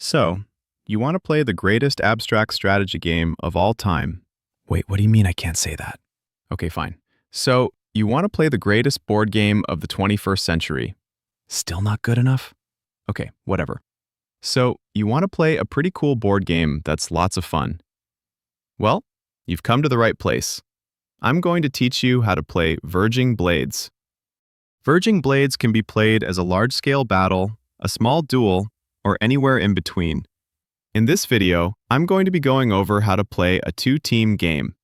So, you want to play the greatest abstract strategy game of all time. Wait, what do you mean I can't say that? Okay, fine. So, you want to play the greatest board game of the 21st century. Still not good enough? Okay, whatever. So, you want to play a pretty cool board game that's lots of fun. Well, you've come to the right place. I'm going to teach you how to play Verging Blades. Verging Blades can be played as a large-scale battle, a small duel, or anywhere in between. In this video, I'm going to be going over how to play a two-team game.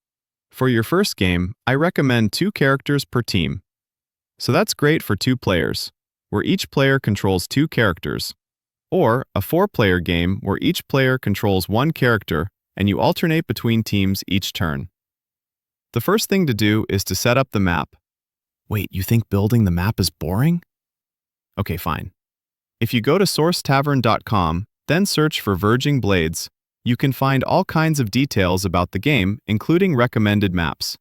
For your first game, I recommend 2 characters per team. So that's great for 2 players, where each player controls 2 characters, or a 4-player game where each player controls 1 character and you alternate between teams each turn. The first thing to do is to set up the map. Wait, you think building the map is boring? Okay, fine. If you go to sourcetavern.com, then search for Verging Blades, you can find all kinds of details about the game, including recommended maps.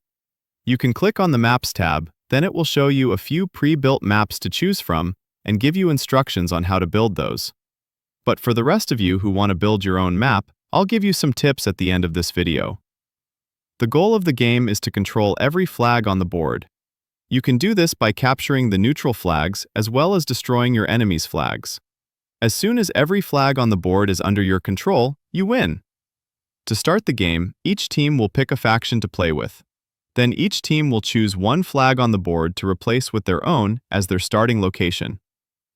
You can click on the Maps tab, then it will show you a few pre-built maps to choose from and give you instructions on how to build those. But for the rest of you who want to build your own map, I'll give you some tips at the end of this video. The goal of the game is to control every flag on the board. You can do this by capturing the neutral flags as well as destroying your enemy's flags. As soon as every flag on the board is under your control, you win. To start the game, each team will pick a faction to play with. Then each team will choose 1 flag on the board to replace with their own as their starting location.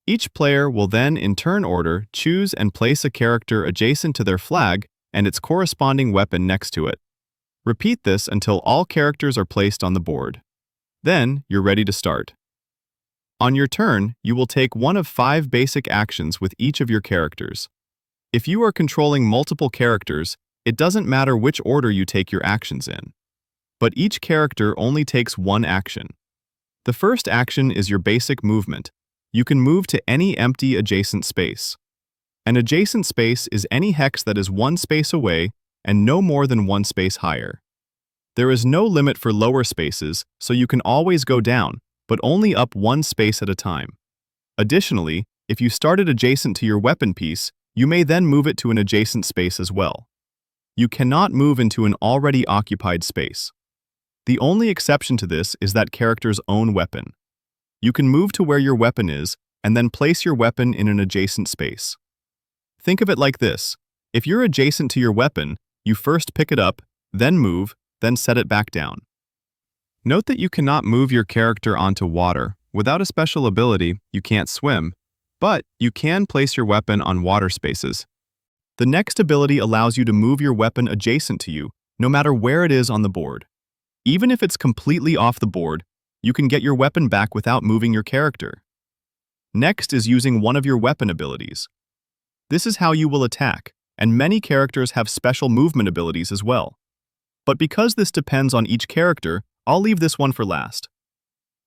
Each player will then, in turn order, choose and place a character adjacent to their flag and its corresponding weapon next to it. Repeat this until all characters are placed on the board. Then, you're ready to start. On your turn, you will take one of 5 basic actions with each of your characters. If you are controlling multiple characters, it doesn't matter which order you take your actions in. But each character only takes 1 action. The first action is your basic movement. You can move to any empty adjacent space. An adjacent space is any hex that is 1 space away and no more than 1 space higher. There is no limit for lower spaces, so you can always go down, but only up 1 space at a time. Additionally, if you started adjacent to your weapon piece, you may then move it to an adjacent space as well. You cannot move into an already occupied space. The only exception to this is that character's own weapon. You can move to where your weapon is and then place your weapon in an adjacent space. Think of it like this. If you're adjacent to your weapon, you first pick it up, then move, then set it back down. Note that you cannot move your character onto water. Without a special ability, you can't swim, but you can place your weapon on water spaces. The next ability allows you to move your weapon adjacent to you, no matter where it is on the board. Even if it's completely off the board, you can get your weapon back without moving your character. Next is using one of your weapon abilities. This is how you will attack, and many characters have special movement abilities as well. But because this depends on each character, I'll leave this one for last.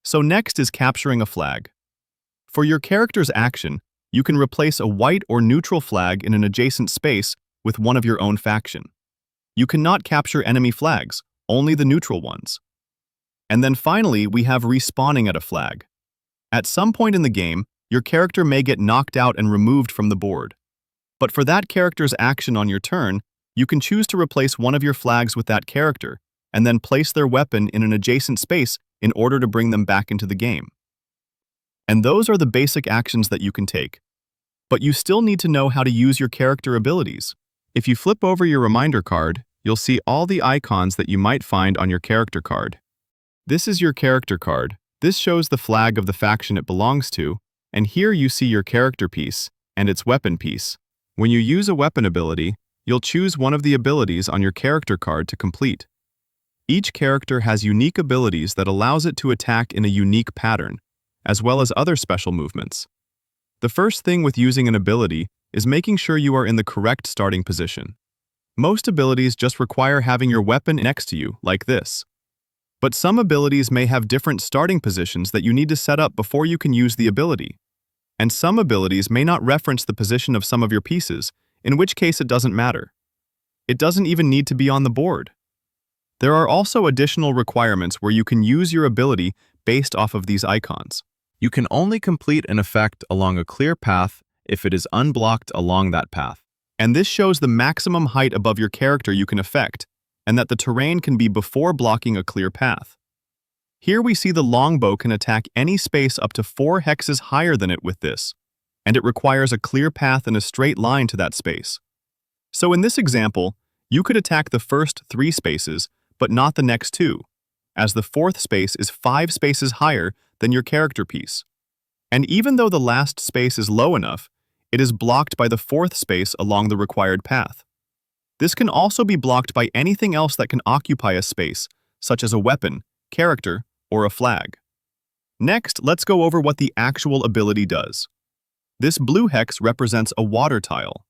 So next is capturing a flag. For your character's action, you can replace a white or neutral flag in an adjacent space with one of your own faction. You cannot capture enemy flags, only the neutral ones. And then finally, we have respawning at a flag. At some point in the game, your character may get knocked out and removed from the board. But for that character's action on your turn, you can choose to replace one of your flags with that character, and then place their weapon in an adjacent space in order to bring them back into the game. And those are the basic actions that you can take. But you still need to know how to use your character abilities. If you flip over your reminder card, you'll see all the icons that you might find on your character card. This is your character card. This shows the flag of the faction it belongs to, and here you see your character piece and its weapon piece. When you use a weapon ability, you'll choose one of the abilities on your character card to complete. Each character has unique abilities that allows it to attack in a unique pattern, as well as other special movements. The first thing with using an ability is making sure you are in the correct starting position. Most abilities just require having your weapon next to you, like this. But some abilities may have different starting positions that you need to set up before you can use the ability. And some abilities may not reference the position of some of your pieces, in which case it doesn't matter. It doesn't even need to be on the board. There are also additional requirements where you can use your ability based off of these icons. You can only complete an effect along a clear path if it is unblocked along that path. And this shows the maximum height above your character you can affect, and that the terrain can be before blocking a clear path. Here we see the longbow can attack any space up to 4 hexes higher than it with this, and it requires a clear path in a straight line to that space. So in this example, you could attack the first 3 spaces, but not the next 2, as the 4th space is 5 spaces higher than your character piece. And even though the last space is low enough, it is blocked by the 4th space along the required path. This can also be blocked by anything else that can occupy a space, such as a weapon, character, or a flag. Next, let's go over what the actual ability does. This blue hex represents a water tile.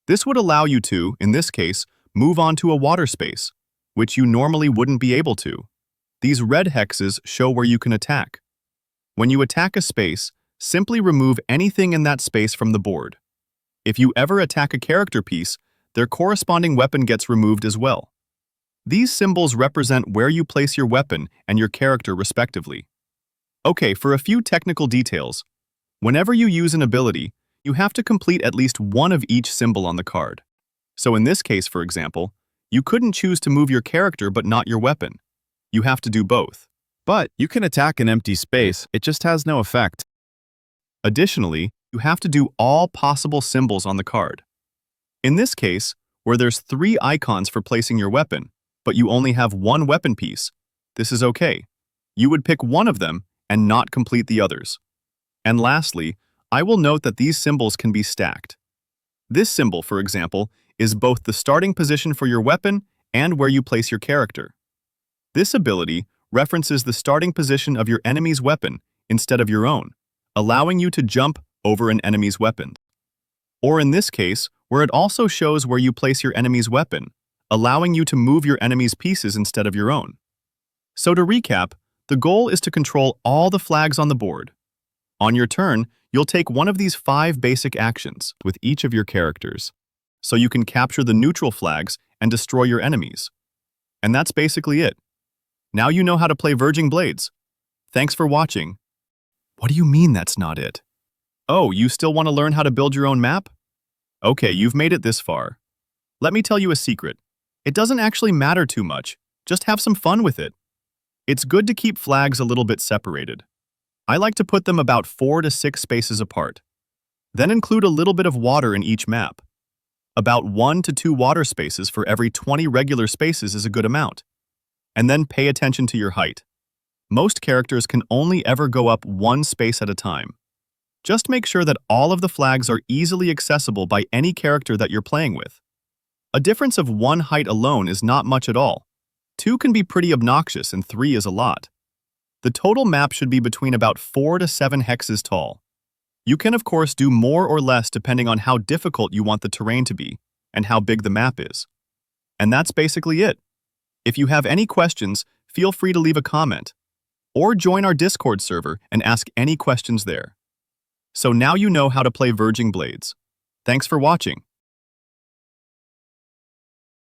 This would allow you to, in this case, move on to a water space, which you normally wouldn't be able to. These red hexes show where you can attack. When you attack a space, simply remove anything in that space from the board. If you ever attack a character piece, their corresponding weapon gets removed as well. These symbols represent where you place your weapon and your character respectively. Okay, for a few technical details. Whenever you use an ability, you have to complete at least one of each symbol on the card. So in this case, for example, you couldn't choose to move your character but not your weapon. You have to do both. But you can attack an empty space, it just has no effect. Additionally, you have to do all possible symbols on the card. In this case, where there's 3 icons for placing your weapon, but you only have 1 weapon piece, this is okay. You would pick one of them and not complete the others. And lastly, I will note that these symbols can be stacked. This symbol, for example, is both the starting position for your weapon and where you place your character. This ability references the starting position of your enemy's weapon instead of your own, allowing you to jump over an enemy's weapon. Or in this case, where it also shows where you place your enemy's weapon, allowing you to move your enemy's pieces instead of your own. So to recap, the goal is to control all the flags on the board. On your turn, you'll take one of these 5 basic actions with each of your characters, so you can capture the neutral flags and destroy your enemies. And that's basically it. Now you know how to play Verging Blades. Thanks for watching. What do you mean that's not it? Oh, you still want to learn how to build your own map? Okay, you've made it this far. Let me tell you a secret. It doesn't actually matter too much. Just have some fun with it. It's good to keep flags a little bit separated. I like to put them about 4 to 6 spaces apart. Then include a little bit of water in each map. About 1 to 2 water spaces for every 20 regular spaces is a good amount. And then pay attention to your height. Most characters can only ever go up 1 space at a time. Just make sure that all of the flags are easily accessible by any character that you're playing with. A difference of 1 height alone is not much at all. 2 can be pretty obnoxious and 3 is a lot. The total map should be between about 4 to 7 hexes tall. You can of course do more or less depending on how difficult you want the terrain to be and how big the map is. And that's basically it. If you have any questions, feel free to leave a comment. Or join our Discord server and ask any questions there. So now you know how to play Verging Blades. Thanks for watching.